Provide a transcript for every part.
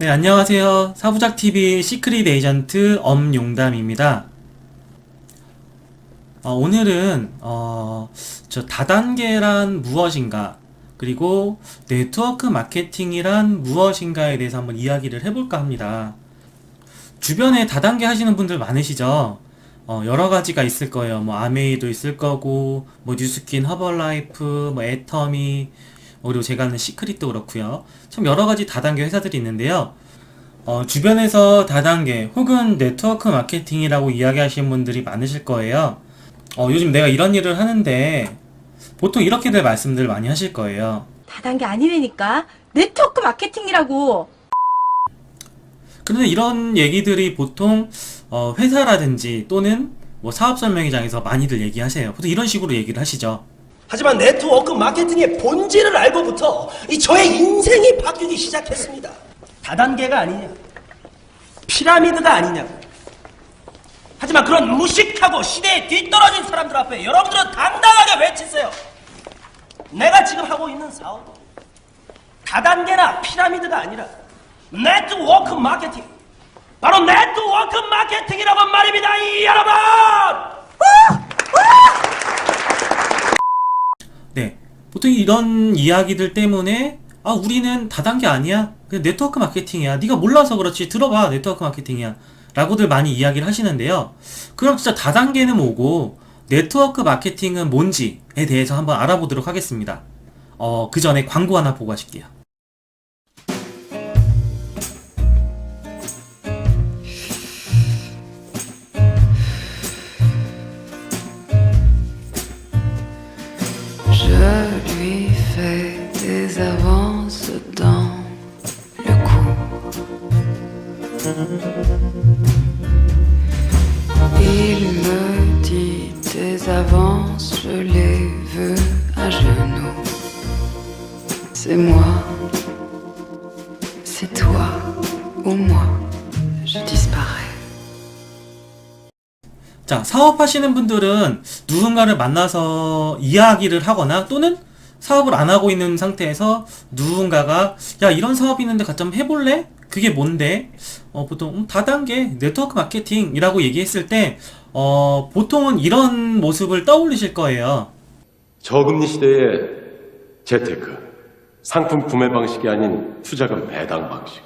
네, 안녕하세요. 사부작TV 시크릿 에이전트 엄용담입니다. 오늘은 다단계란 무엇인가, 그리고 네트워크 마케팅이란 무엇인가에 대해서 한번 이야기를 해볼까 합니다. 주변에 다단계 하시는 분들 많으시죠? 여러 가지가 있을 거예요. 뭐 아메이도 있을 거고, 뭐 뉴스킨, 허벌라이프, 뭐 애터미, 그리고 제가 아는 시크릿도 그렇고요. 참 여러 가지 다단계 회사들이 있는데요. 주변에서 다단계 혹은 네트워크 마케팅이라고 이야기하시는 분들이 많으실 거예요. 요즘 내가 이런 일을 하는데 보통 이렇게들 말씀들 많이 하실 거예요. 다단계 아니라니까. 네트워크 마케팅이라고. 그런데 이런 얘기들이 보통 회사라든지 또는 뭐 사업 설명회장에서 많이들 얘기하세요. 보통 이런 식으로 얘기를 하시죠. 하지만 네트워크 마케팅의 본질을 알고부터 저의 인생이 바뀌기 시작했습니다. 다단계가 아니냐, 피라미드가 아니냐. 하지만 그런 무식하고 시대에 뒤떨어진 사람들 앞에 여러분들은 당당하게 외치세요. 내가 지금 하고 있는 사업은 다단계나 피라미드가 아니라 네트워크 마케팅, 바로 네트워크 마케팅이라고 말입니다, 이 여러분! 네, 보통 이런 이야기들 때문에 우리는 다단계 아니야? 그냥 네트워크 마케팅이야. 네가 몰라서 그렇지. 들어봐. 네트워크 마케팅이야. 라고들 많이 이야기를 하시는데요. 그럼 진짜 다단계는 뭐고 네트워크 마케팅은 뭔지에 대해서 한번 알아보도록 하겠습니다. 그 전에 광고 하나 보고 가실게요. Je lui fais des avances dans le cou. Il me dit tes avances, je les veux à genoux. C'est moi, c'est toi ou moi, je disparais. 자, 사업하시는 분들은 누군가를 만나서 이야기를 하거나 또는 사업을 안 하고 있는 상태에서 누군가가 야, 이런 사업이 있는데 같이 한번 해볼래? 그게 뭔데? 보통 다단계 네트워크 마케팅이라고 얘기했을 때 보통은 이런 모습을 떠올리실 거예요. 저금리 시대의 재테크, 상품 구매 방식이 아닌 투자금 배당 방식.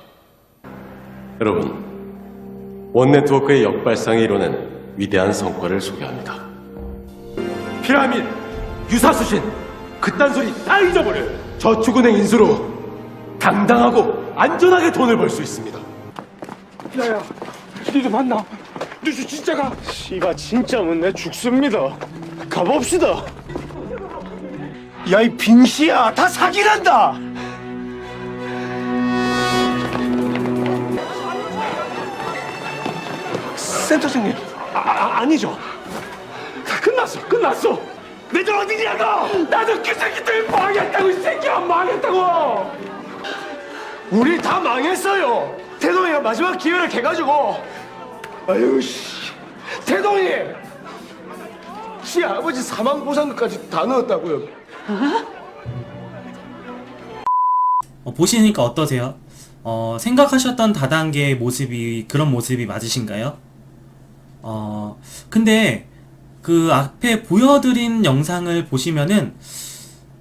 여러분, 원네트워크의 역발상이 이뤄낸 위대한 성과를 소개합니다. 피라미드, 유사수신, 그딴 소리 다 잊어버려요. 저축은행 인수로 당당하고 안전하게 돈을 벌 수 있습니다. 야야, 니도 만나. 니 진짜 가. 씨가 진짜면 내 죽습니다. 가봅시다. 야, 이 빙시야, 다 사기란다. 센터장님, 아니죠. 끝났어. 내 돈 어디냐고. 나도 그 새끼 때문에 망했다고. 이 새끼야, 망했다고. 우리 다 망했어요. 태동이가 마지막 기회를 개가지고. 아유 씨, 태동이 지 아버지 사망보상금까지 다 넣었다고요. 보시니까 어떠세요? 생각하셨던 다단계의 모습이 그런 모습이 맞으신가요? 근데 그 앞에 보여드린 영상을 보시면은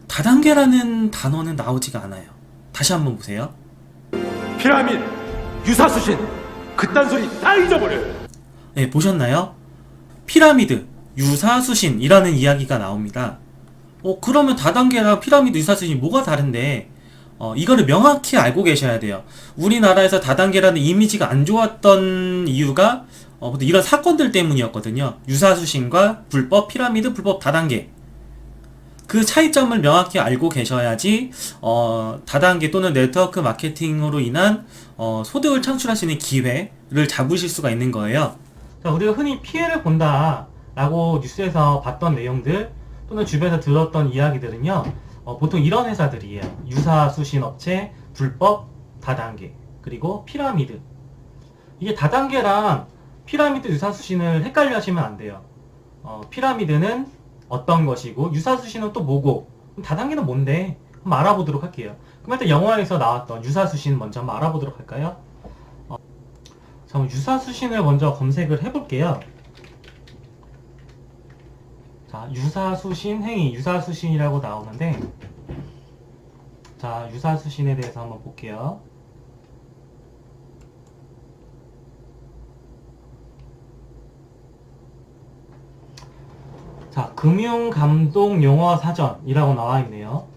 다단계라는 단어는 나오지가 않아요. 다시 한번 보세요. 피라미드, 유사수신, 그딴 소리 다 잊어버려요. 네, 보셨나요? 피라미드, 유사수신이라는 이야기가 나옵니다. 그러면 다단계랑 피라미드, 유사수신이 뭐가 다른데? 이거를 명확히 알고 계셔야 돼요. 우리나라에서 다단계라는 이미지가 안 좋았던 이유가 이런 사건들 때문이었거든요. 유사수신과 불법 피라미드, 불법 다단계. 그 차이점을 명확히 알고 계셔야지 다단계 또는 네트워크 마케팅으로 인한 소득을 창출할 수 있는 기회를 잡으실 수가 있는 거예요. 자, 우리가 흔히 피해를 본다 라고 뉴스에서 봤던 내용들 또는 주변에서 들었던 이야기들은요, 보통 이런 회사들이에요. 유사수신 업체, 불법 다단계, 그리고 피라미드. 이게 다단계랑 피라미드, 유사수신을 헷갈려 하시면 안 돼요. 피라미드는 어떤 것이고 유사수신은 또 뭐고 다단계는 뭔데? 한번 알아보도록 할게요. 그럼 일단 영화에서 나왔던 유사수신 먼저 한번 알아보도록 할까요? 자, 유사수신을 먼저 검색을 해볼게요. 자, 유사수신 행위, 유사수신이라고 나오는데, 자, 유사수신에 대해서 한번 볼게요. 자, 금융감독용어사전이라고 나와 있네요.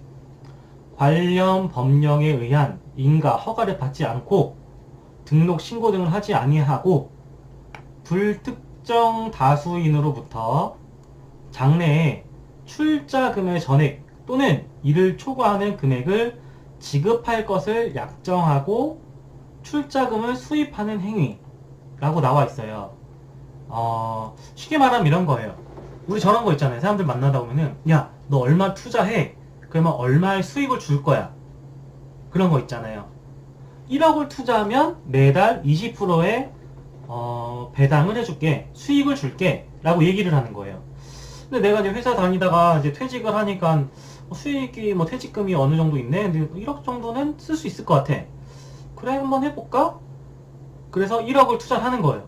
관련 법령에 의한 인가 허가를 받지 않고 등록 신고 등을 하지 아니하고 불특정 다수인으로부터 장래에 출자금의 전액 또는 이를 초과하는 금액을 지급할 것을 약정하고 출자금을 수입하는 행위라고 나와 있어요. 쉽게 말하면 이런 거예요. 우리 저런 거 있잖아요. 사람들 만나다 보면은 야, 너 얼마 투자해? 그러면 얼마의 수익을 줄 거야. 그런 거 있잖아요. 1억을 투자하면 매달 20%의 배당을 해줄게. 수익을 줄게. 라고 얘기를 하는 거예요. 근데 내가 이제 회사 다니다가 이제 퇴직을 하니까 수익이 뭐 퇴직금이 어느 정도 있네. 근데 1억 정도는 쓸 수 있을 것 같아. 그래, 한번 해볼까? 그래서 1억을 투자하는 거예요.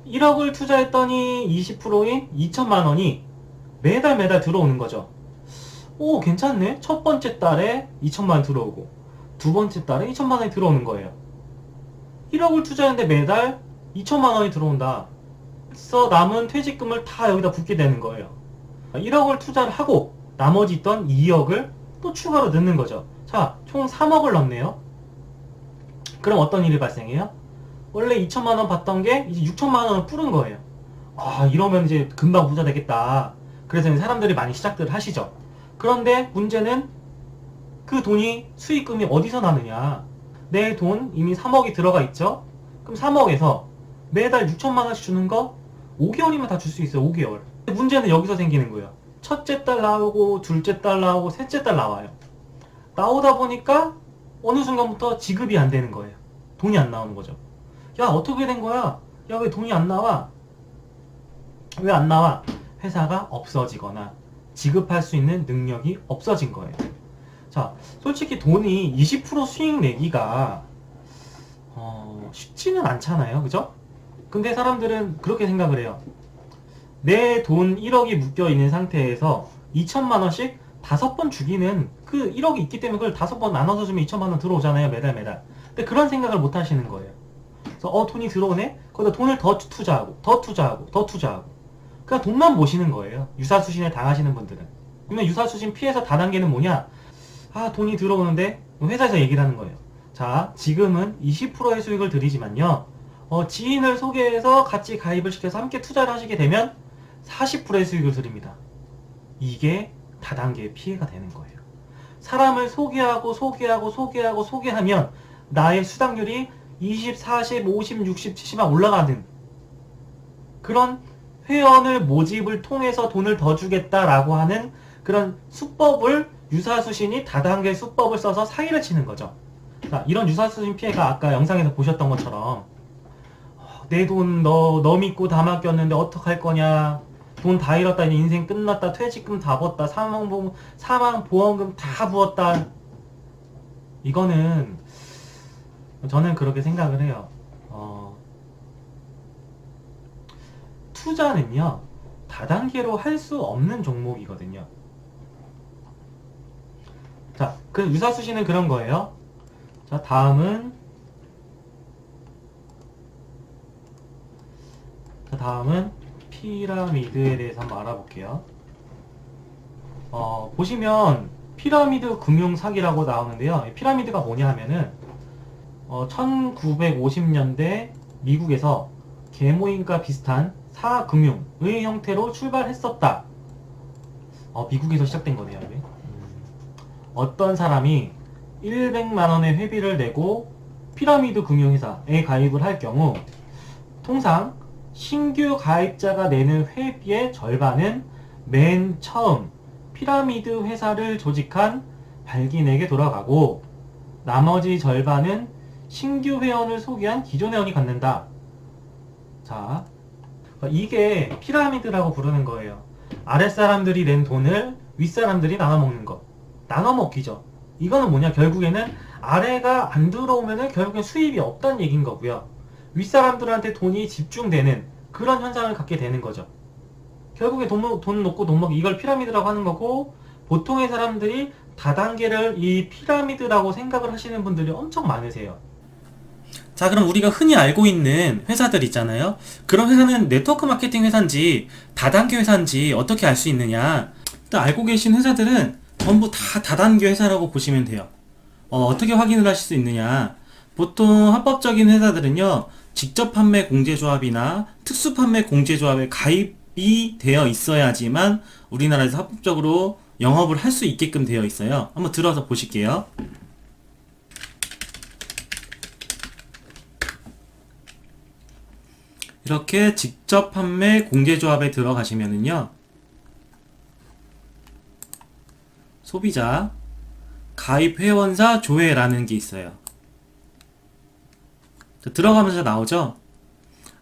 1억을 투자했더니 20%인 2천만 원이 매달 들어오는 거죠. 오, 괜찮네. 첫 번째 달에 2천만 원 들어오고 두 번째 달에 2천만 원이 들어오는 거예요. 1억을 투자했는데 매달 2천만 원이 들어온다. 그래서 남은 퇴직금을 다 여기다 붓게 되는 거예요. 1억을 투자를 하고 나머지 있던 2억을 또 추가로 넣는 거죠. 자, 총 3억을 넣네요. 그럼 어떤 일이 발생해요? 원래 2천만 원 받던 게 이제 6천만 원을 뿌른 거예요. 아, 이러면 이제 금방 부자 되겠다. 그래서 이제 사람들이 많이 시작들 하시죠. 그런데 문제는 그 돈이 수익금이 어디서 나느냐. 내 돈 이미 3억이 들어가 있죠. 그럼 3억에서 매달 6천만 원씩 주는 거 5개월이면 다 줄 수 있어요. 5개월. 문제는 여기서 생기는 거예요. 첫째 달 나오고 둘째 달 나오고 셋째 달 나와요. 나오다 보니까 어느 순간부터 지급이 안 되는 거예요. 돈이 안 나오는 거죠. 야, 어떻게 된 거야? 야, 왜 돈이 안 나와? 왜 안 나와? 회사가 없어지거나 지급할 수 있는 능력이 없어진 거예요. 자, 솔직히 돈이 20% 수익 내기가 쉽지는 않잖아요. 그죠? 근데 사람들은 그렇게 생각을 해요. 내 돈 1억이 묶여 있는 상태에서 2천만 원씩 5번 주기는 그 1억이 있기 때문에 그걸 5번 나눠서 주면 2천만 원 들어오잖아요. 매달. 근데 그런 생각을 못 하시는 거예요. 그래서 돈이 들어오네? 거기다 돈을 더 투자하고 그냥 돈만 모시는 거예요. 유사수신에 당하시는 분들은. 그러면 유사수신 피해서 다단계는 뭐냐? 아, 돈이 들어오는데 회사에서 얘기를 하는 거예요. 자, 지금은 20%의 수익을 드리지만요. 지인을 소개해서 같이 가입을 시켜서 함께 투자를 하시게 되면 40%의 수익을 드립니다. 이게 다단계의 피해가 되는 거예요. 사람을 소개하면 나의 수당률이 20, 40, 50, 60, 70만 올라가는 그런 회원을 모집을 통해서 돈을 더 주겠다라고 하는 그런 수법을 유사수신이 다단계 수법을 써서 사기를 치는 거죠. 자, 이런 유사수신 피해가 아까 영상에서 보셨던 것처럼 내 돈 너 믿고 다 맡겼는데 어떡할 거냐, 돈 다 잃었다, 이제 인생 끝났다, 퇴직금 다 부었다, 사망보험금 다 부었다. 이거는 저는 그렇게 생각을 해요. 투자는요, 다단계로 할 수 없는 종목이거든요. 자, 그 유사수신은 그런 거예요. 자, 다음은 피라미드에 대해서 한번 알아볼게요. 보시면 피라미드 금융 사기라고 나오는데요. 피라미드가 뭐냐 하면은 1950년대 미국에서 계모임과 비슷한 사금융의 형태로 출발했었다. 미국에서 시작된 거네요. 이게. 어떤 사람이 100만 원의 회비를 내고 피라미드 금융회사에 가입을 할 경우 통상 신규 가입자가 내는 회비의 절반은 맨 처음 피라미드 회사를 조직한 발기인에게 돌아가고 나머지 절반은 신규 회원을 소개한 기존 회원이 갖는다. 자, 이게 피라미드라고 부르는 거예요. 아랫사람들이 낸 돈을 윗사람들이 나눠먹는 거. 나눠먹기죠. 이거는 뭐냐, 결국에는 아래가 안 들어오면은 결국엔 수입이 없다는 얘기인 거고요. 윗사람들한테 돈이 집중되는 그런 현상을 갖게 되는 거죠. 결국에 돈 놓고 돈 먹기, 이걸 피라미드라고 하는 거고, 보통의 사람들이 다단계를 이 피라미드라고 생각을 하시는 분들이 엄청 많으세요. 자, 그럼 우리가 흔히 알고 있는 회사들 있잖아요. 그런 회사는 네트워크 마케팅 회사인지 다단계 회사인지 어떻게 알 수 있느냐. 일단 알고 계신 회사들은 전부 다 다단계 회사라고 보시면 돼요. 어떻게 확인을 하실 수 있느냐. 보통 합법적인 회사들은요, 직접 판매 공제조합이나 특수 판매 공제조합에 가입이 되어 있어야지만 우리나라에서 합법적으로 영업을 할 수 있게끔 되어 있어요. 한번 들어서 보실게요. 이렇게 직접 판매 공제조합에 들어가시면은요, 소비자 가입 회원사 조회라는 게 있어요. 들어가면서 나오죠.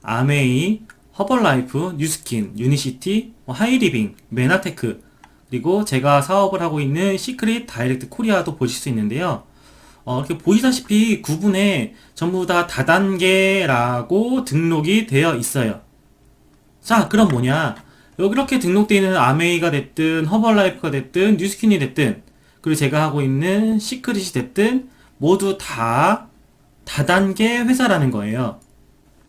아메이, 허벌라이프, 뉴스킨, 유니시티, 하이리빙, 메나테크, 그리고 제가 사업을 하고 있는 시크릿 다이렉트 코리아도 보실 수 있는데요. 이렇게 보시다시피 구분에 전부 다 다단계라고 등록이 되어 있어요. 자, 그럼 뭐냐? 여기 이렇게 등록되어 있는 아메이가 됐든 허벌라이프가 됐든 뉴스킨이 됐든, 그리고 제가 하고 있는 시크릿이 됐든 모두 다 다단계 회사라는 거예요.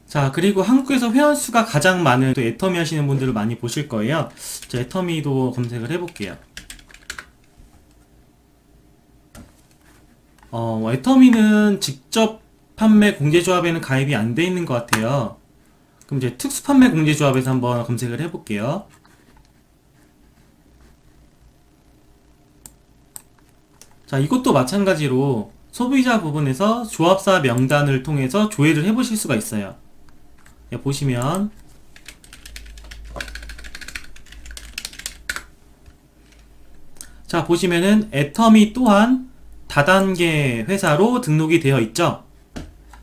자, 그리고 한국에서 회원수가 가장 많은 또 애터미 하시는 분들을 많이 보실 거예요. 자, 애터미도 검색을 해볼게요. 애터미는 직접 판매 공제조합에는 가입이 안 돼 있는 것 같아요. 그럼 이제 특수 판매 공제조합에서 한번 검색을 해볼게요. 자, 이것도 마찬가지로 소비자 부분에서 조합사 명단을 통해서 조회를 해보실 수가 있어요. 보시면 자, 보시면은 애터미 또한 다단계 회사로 등록이 되어 있죠.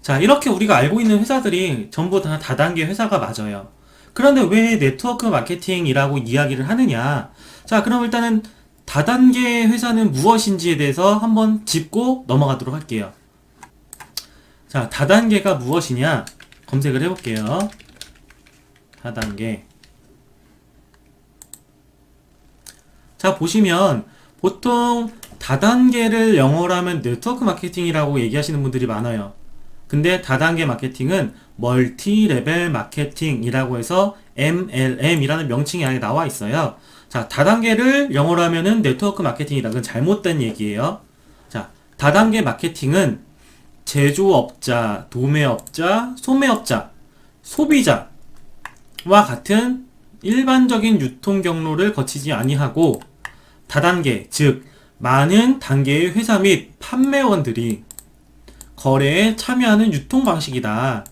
자, 이렇게 우리가 알고 있는 회사들이 전부 다 다단계 회사가 맞아요. 그런데 왜 네트워크 마케팅이라고 이야기를 하느냐? 자, 그럼 일단은 다단계 회사는 무엇인지에 대해서 한번 짚고 넘어가도록 할게요. 자, 다단계가 무엇이냐? 검색을 해볼게요. 다단계. 자, 보시면 보통 다단계를 영어로 하면 네트워크 마케팅이라고 얘기하시는 분들이 많아요. 근데 다단계 마케팅은 멀티 레벨 마케팅이라고 해서 MLM이라는 명칭이 안에 나와 있어요. 자, 다단계를 영어로 하면은 네트워크 마케팅이다. 그건 잘못된 얘기예요. 자, 다단계 마케팅은 제조업자, 도매업자, 소매업자, 소비자와 같은 일반적인 유통 경로를 거치지 아니하고 다단계, 즉 많은 단계의 회사 및 판매원들이 거래에 참여하는 유통 방식이다.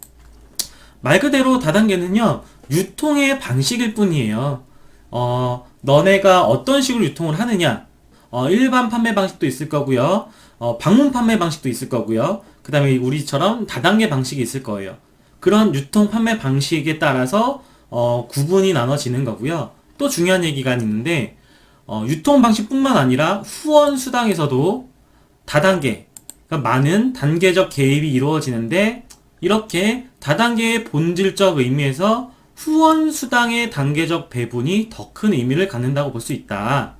말 그대로 다단계는요, 유통의 방식일 뿐이에요. 너네가 어떤 식으로 유통을 하느냐, 일반 판매 방식도 있을 거고요, 방문 판매 방식도 있을 거고요, 그 다음에 우리처럼 다단계 방식이 있을 거예요. 그런 유통 판매 방식에 따라서 구분이 나눠지는 거고요. 또 중요한 얘기가 있는데, 유통 방식뿐만 아니라 후원 수당에서도 다단계, 그러니까 많은 단계적 개입이 이루어지는데, 이렇게 다단계의 본질적 의미에서 후원 수당의 단계적 배분이 더 큰 의미를 갖는다고 볼 수 있다.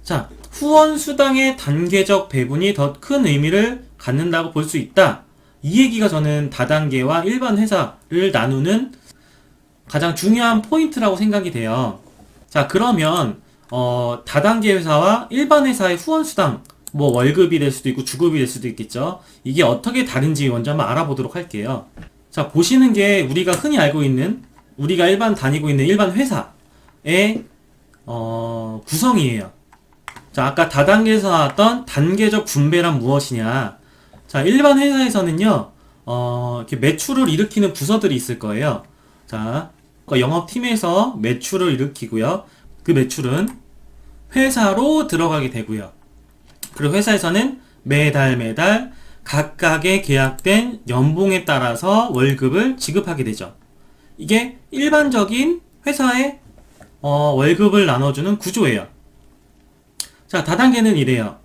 자, 후원 수당의 단계적 배분이 더 큰 의미를 갖는다고 볼 수 있다. 이 얘기가 저는 다단계와 일반 회사를 나누는 가장 중요한 포인트라고 생각이 돼요. 자, 그러면 다단계 회사와 일반 회사의 후원 수당, 뭐 월급이 될 수도 있고 주급이 될 수도 있겠죠. 이게 어떻게 다른지 먼저 한번 알아보도록 할게요. 자, 보시는 게 우리가 흔히 알고 있는, 우리가 일반 다니고 있는 일반 회사의 구성이에요. 자, 아까 다단계에서 나왔던 단계적 분배란 무엇이냐. 자, 일반 회사에서는요, 이렇게 매출을 일으키는 부서들이 있을 거예요. 자, 영업팀에서 매출을 일으키고요. 그 매출은 회사로 들어가게 되고요. 그리고 회사에서는 매달 각각의 계약된 연봉에 따라서 월급을 지급하게 되죠. 이게 일반적인 회사의 월급을 나눠주는 구조예요. 자, 다단계는 이래요.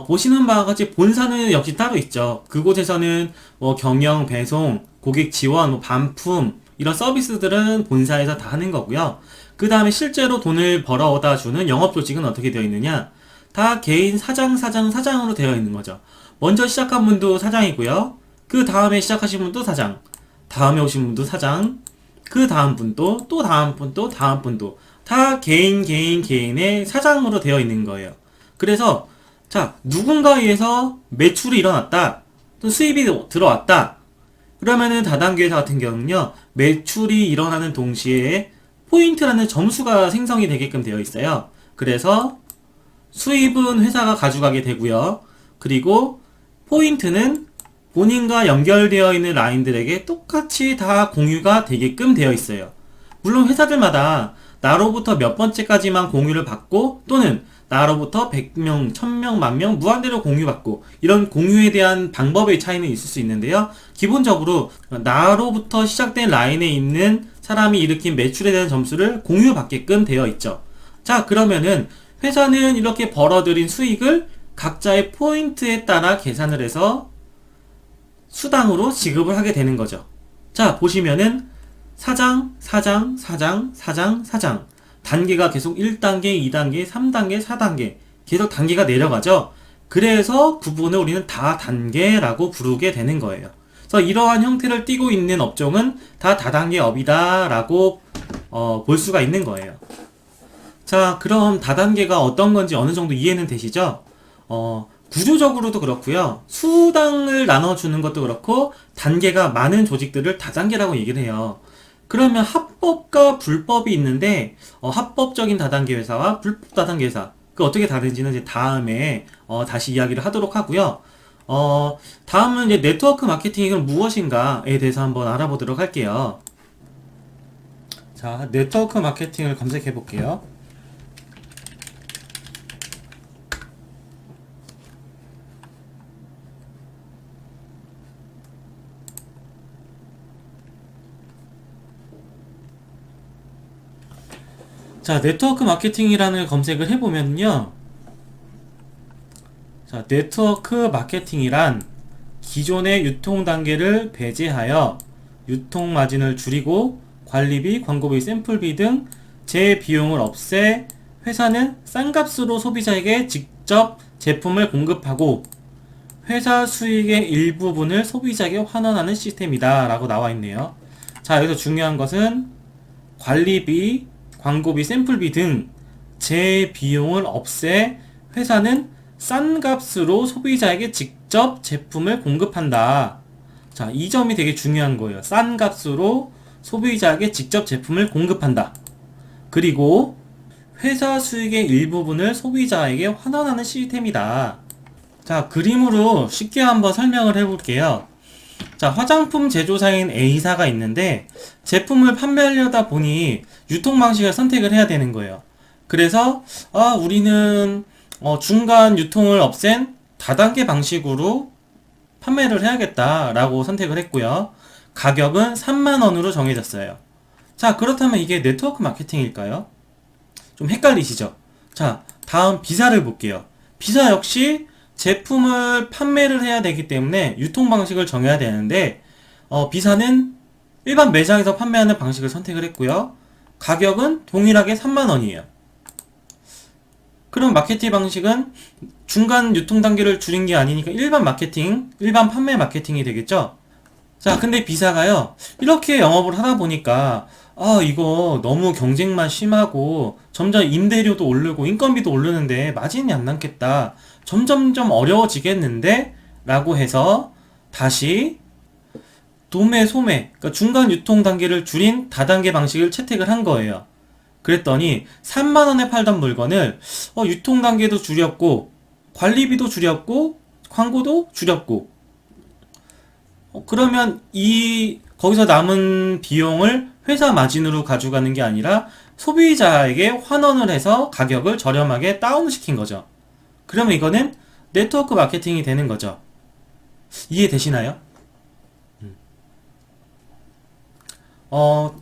보시는 바와 같이 본사는 역시 따로 있죠. 그곳에서는 뭐 경영, 배송, 고객 지원, 뭐 반품 이런 서비스들은 본사에서 다 하는 거고요. 그 다음에 실제로 돈을 벌어다 주는 영업 조직은 어떻게 되어 있느냐? 다 개인 사장으로 되어 있는 거죠. 먼저 시작한 분도 사장이고요. 그 다음에 시작하신 분도 사장, 다음에 오신 분도 사장, 그 다음 분도, 또 다음 분, 또 다음 분도 다 개인의 사장으로 되어 있는 거예요. 그래서 자, 누군가에 의해서 매출이 일어났다, 또 수입이 들어왔다. 그러면은 다단계 회사 같은 경우는요, 매출이 일어나는 동시에 포인트라는 점수가 생성이 되게끔 되어 있어요. 그래서 수입은 회사가 가져가게 되고요. 그리고 포인트는 본인과 연결되어 있는 라인들에게 똑같이 다 공유가 되게끔 되어 있어요. 물론 회사들마다 나로부터 몇 번째까지만 공유를 받고, 또는 나로부터 100명, 1000명, 10,000명 무한대로 공유받고, 이런 공유에 대한 방법의 차이는 있을 수 있는데요. 기본적으로 나로부터 시작된 라인에 있는 사람이 일으킨 매출에 대한 점수를 공유받게끔 되어 있죠. 자, 그러면은 회사는 이렇게 벌어들인 수익을 각자의 포인트에 따라 계산을 해서 수당으로 지급을 하게 되는 거죠. 자, 보시면은 사장, 단계가 계속 1단계, 2단계, 3단계, 4단계 계속 단계가 내려가죠. 그래서 그 부분을 우리는 다단계라고 부르게 되는 거예요. 그래서 이러한 형태를 띠고 있는 업종은 다 다단계업이다 라고 볼 수가 있는 거예요. 자, 그럼 다단계가 어떤 건지 어느 정도 이해는 되시죠? 구조적으로도 그렇고요. 수당을 나눠주는 것도 그렇고, 단계가 많은 조직들을 다단계라고 얘기를 해요. 그러면 합법과 불법이 있는데, 합법적인 다단계 회사와 불법 다단계 회사, 그 어떻게 다른지는 이제 다음에 다시 이야기를 하도록 하고요. 다음은 이제 네트워크 마케팅이 그럼 무엇인가에 대해서 한번 알아보도록 할게요. 자, 네트워크 마케팅을 검색해 볼게요. 자, 네트워크 마케팅이라는 검색을 해보면요. 자, 네트워크 마케팅이란 기존의 유통 단계를 배제하여 유통 마진을 줄이고 관리비, 광고비, 샘플비 등 제 비용을 없애 회사는 싼 값으로 소비자에게 직접 제품을 공급하고 회사 수익의 일부분을 소비자에게 환원하는 시스템이다 라고 나와 있네요. 자, 여기서 중요한 것은 관리비, 광고비, 샘플비 등 제 비용을 없애 회사는 싼 값으로 소비자에게 직접 제품을 공급한다. 자, 이 점이 되게 중요한 거예요. 싼 값으로 소비자에게 직접 제품을 공급한다. 그리고 회사 수익의 일부분을 소비자에게 환원하는 시스템이다. 자, 그림으로 쉽게 한번 설명을 해볼게요. 자, 화장품 제조사인 A사가 있는데 제품을 판매하려다 보니 유통 방식을 선택을 해야 되는 거예요. 그래서 우리는 중간 유통을 없앤 다단계 방식으로 판매를 해야겠다라고 선택을 했고요. 가격은 3만원으로 정해졌어요. 자, 그렇다면 이게 네트워크 마케팅일까요? 좀 헷갈리시죠? 자, 다음 B사를 볼게요. B사 역시 제품을 판매를 해야 되기 때문에 유통 방식을 정해야 되는데 B사는 일반 매장에서 판매하는 방식을 선택을 했고요. 가격은 동일하게 3만원이에요. 그럼 마케팅 방식은 중간 유통 단계를 줄인 게 아니니까 일반 판매 마케팅이 되겠죠? 자, 근데 B사가요, 이렇게 영업을 하다 보니까 이거 너무 경쟁만 심하고 점점 임대료도 오르고 인건비도 오르는데 마진이 안 남겠다, 점점점 어려워지겠는데? 라고 해서 다시 도매, 소매, 그러니까 중간 유통 단계를 줄인 다단계 방식을 채택을 한 거예요. 그랬더니 3만원에 팔던 물건을 유통 단계도 줄였고 관리비도 줄였고 광고도 줄였고, 그러면 거기서 남은 비용을 회사 마진으로 가져가는 게 아니라 소비자에게 환원을 해서 가격을 저렴하게 다운시킨 거죠. 그러면 이거는 네트워크 마케팅이 되는 거죠. 이해되시나요?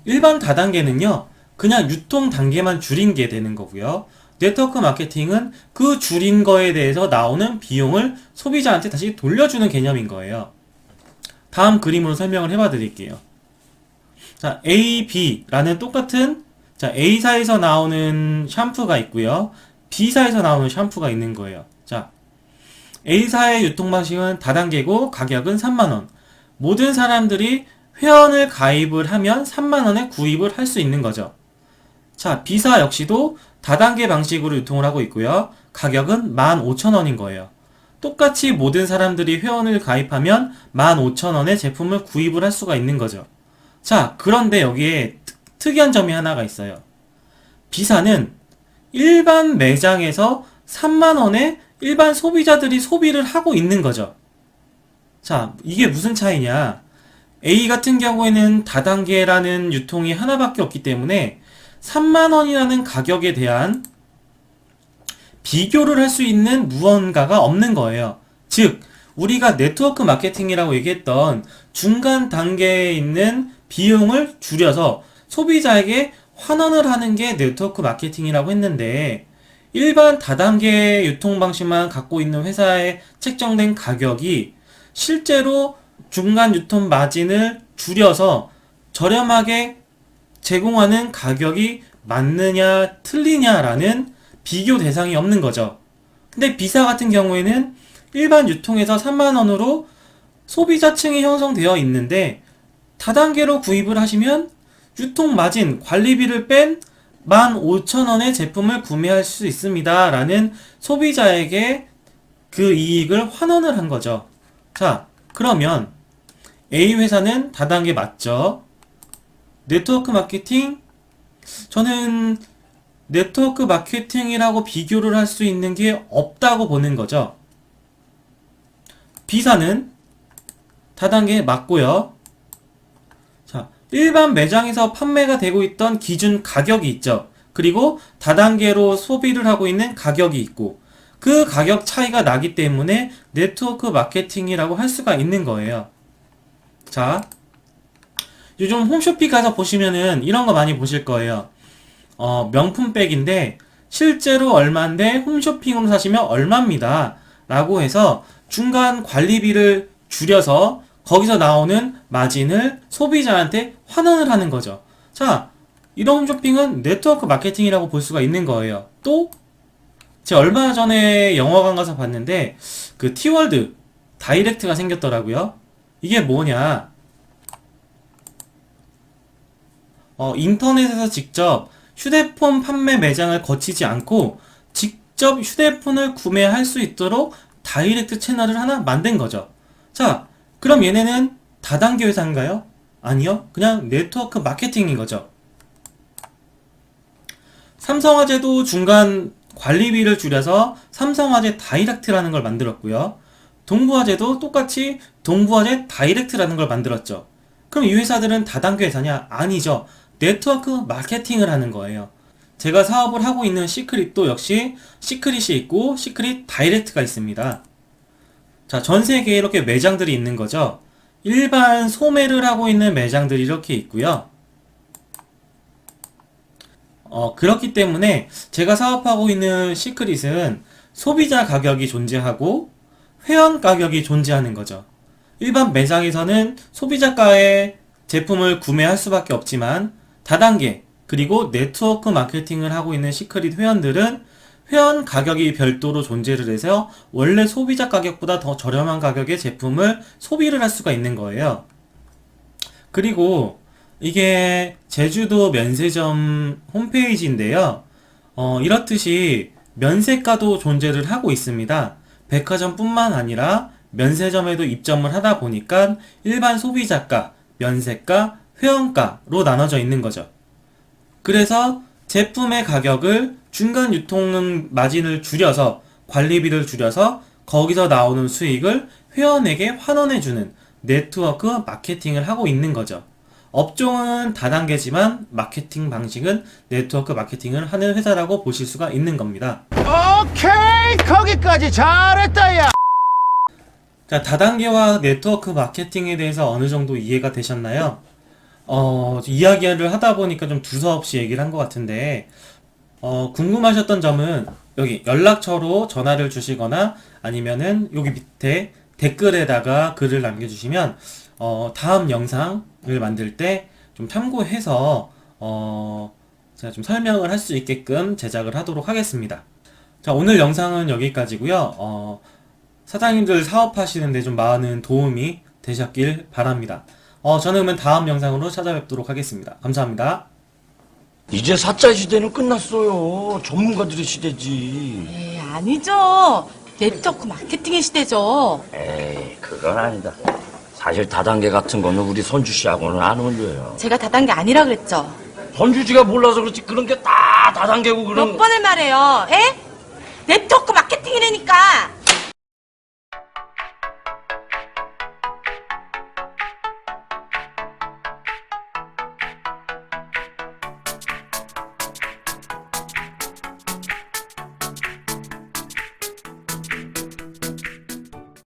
일반 다단계는요, 그냥 유통 단계만 줄인 게 되는 거고요. 네트워크 마케팅은 그 줄인 거에 대해서 나오는 비용을 소비자한테 다시 돌려주는 개념인 거예요. 다음 그림으로 설명을 해봐 드릴게요. 자, A, B라는 똑같은 자, A사에서 나오는 샴푸가 있고요. B사에서 나오는 샴푸가 있는 거예요. 자, A사의 유통 방식은 다단계고 가격은 3만원. 모든 사람들이 회원을 가입을 하면 3만원에 구입을 할 수 있는 거죠. 자, B사 역시도 다단계 방식으로 유통을 하고 있고요. 가격은 15,000원인 거예요. 똑같이 모든 사람들이 회원을 가입하면 15,000원에 제품을 구입을 할 수가 있는 거죠. 자, 그런데 여기에 특이한 점이 하나가 있어요. B사는 일반 매장에서 3만원에 일반 소비자들이 소비를 하고 있는 거죠. 자, 이게 무슨 차이냐? A 같은 경우에는 다단계라는 유통이 하나밖에 없기 때문에 3만원이라는 가격에 대한 비교를 할 수 있는 무언가가 없는 거예요. 즉, 우리가 네트워크 마케팅이라고 얘기했던 중간 단계에 있는 비용을 줄여서 소비자에게 환원을 하는 게 네트워크 마케팅이라고 했는데, 일반 다단계 유통 방식만 갖고 있는 회사에 책정된 가격이 실제로 중간 유통 마진을 줄여서 저렴하게 제공하는 가격이 맞느냐 틀리냐라는 비교 대상이 없는 거죠. 근데 B사 같은 경우에는 일반 유통에서 3만원으로 소비자층이 형성되어 있는데 다단계로 구입을 하시면 유통 마진, 관리비를 뺀 15,000원의 제품을 구매할 수 있습니다 라는 소비자에게 그 이익을 환원을 한 거죠. 자, 그러면 A 회사는 다단계 맞죠? 네트워크 마케팅? 저는 네트워크 마케팅이라고 비교를 할 수 있는 게 없다고 보는 거죠. B사는 다단계 맞고요. 자, 일반 매장에서 판매가 되고 있던 기준 가격이 있죠. 그리고 다단계로 소비를 하고 있는 가격이 있고, 그 가격 차이가 나기 때문에 네트워크 마케팅이라고 할 수가 있는 거예요. 자, 요즘 홈쇼핑 가서 보시면은 이런 거 많이 보실 거예요. 명품백인데 실제로 얼마인데 홈쇼핑으로 사시면 얼마입니다 라고 해서 중간 관리비를 줄여서 거기서 나오는 마진을 소비자한테 환원을 하는 거죠. 자, 이런 홈쇼핑은 네트워크 마케팅이라고 볼 수가 있는 거예요. 또 제가 얼마 전에 영화관 가서 봤는데 그 티월드 다이렉트가 생겼더라고요. 이게 뭐냐, 인터넷에서 직접 휴대폰 판매 매장을 거치지 않고 직접 휴대폰을 구매할 수 있도록 다이렉트 채널을 하나 만든 거죠. 자, 그럼 얘네는 다단계 회사인가요? 아니요. 그냥 네트워크 마케팅인 거죠. 삼성화재도 중간 관리비를 줄여서 삼성화재 다이렉트라는 걸 만들었고요. 동부화재도 똑같이 동부화재 다이렉트라는 걸 만들었죠. 그럼 이 회사들은 다단계 회사냐? 아니죠. 네트워크 마케팅을 하는 거예요. 제가 사업을 하고 있는 시크릿도 역시 시크릿이 있고 시크릿 다이렉트가 있습니다. 자, 전 세계에 이렇게 매장들이 있는 거죠. 일반 소매를 하고 있는 매장들이 이렇게 있고요. 그렇기 때문에 제가 사업하고 있는 시크릿은 소비자 가격이 존재하고 회원 가격이 존재하는 거죠. 일반 매장에서는 소비자가의 제품을 구매할 수밖에 없지만 다단계 그리고 네트워크 마케팅을 하고 있는 시크릿 회원들은 회원 가격이 별도로 존재를 해서 원래 소비자 가격보다 더 저렴한 가격의 제품을 소비를 할 수가 있는 거예요. 그리고 이게 제주도 면세점 홈페이지인데요. 이렇듯이 면세가도 존재를 하고 있습니다. 백화점뿐만 아니라 면세점에도 입점을 하다 보니까 일반 소비자가, 면세가, 회원가로 나눠져 있는 거죠. 그래서 제품의 가격을 중간 유통 마진을 줄여서 관리비를 줄여서 거기서 나오는 수익을 회원에게 환원해주는 네트워크 마케팅을 하고 있는 거죠. 업종은 다단계지만 마케팅 방식은 네트워크 마케팅을 하는 회사라고 보실 수가 있는 겁니다. 오케이, 거기까지 잘했다 야. 자, 다단계와 네트워크 마케팅에 대해서 어느 정도 이해가 되셨나요? 이야기를 하다 보니까 좀 두서없이 얘기를 한 것 같은데, 궁금하셨던 점은 여기 연락처로 전화를 주시거나 아니면은 여기 밑에 댓글에다가 글을 남겨주시면 다음 영상을 만들 때 좀 참고해서 제가 좀 설명을 할 수 있게끔 제작을 하도록 하겠습니다. 자, 오늘 영상은 여기까지고요. 사장님들 사업하시는데 좀 많은 도움이 되셨길 바랍니다. 저는 그러면 다음 영상으로 찾아뵙도록 하겠습니다. 감사합니다. 이제 사짜 시대는 끝났어요. 전문가들의 시대지. 에이, 아니죠. 네트워크 마케팅의 시대죠. 에이, 그건 아니다. 사실 다단계 같은 거는 우리 선주 씨하고는 안 어울려요. 제가 다단계 아니라 그랬죠. 선주 씨가 몰라서 그렇지 그런 게 다 다단계고 그런. 몇 번을 말해요. 에? 네트워크 마케팅이라니까.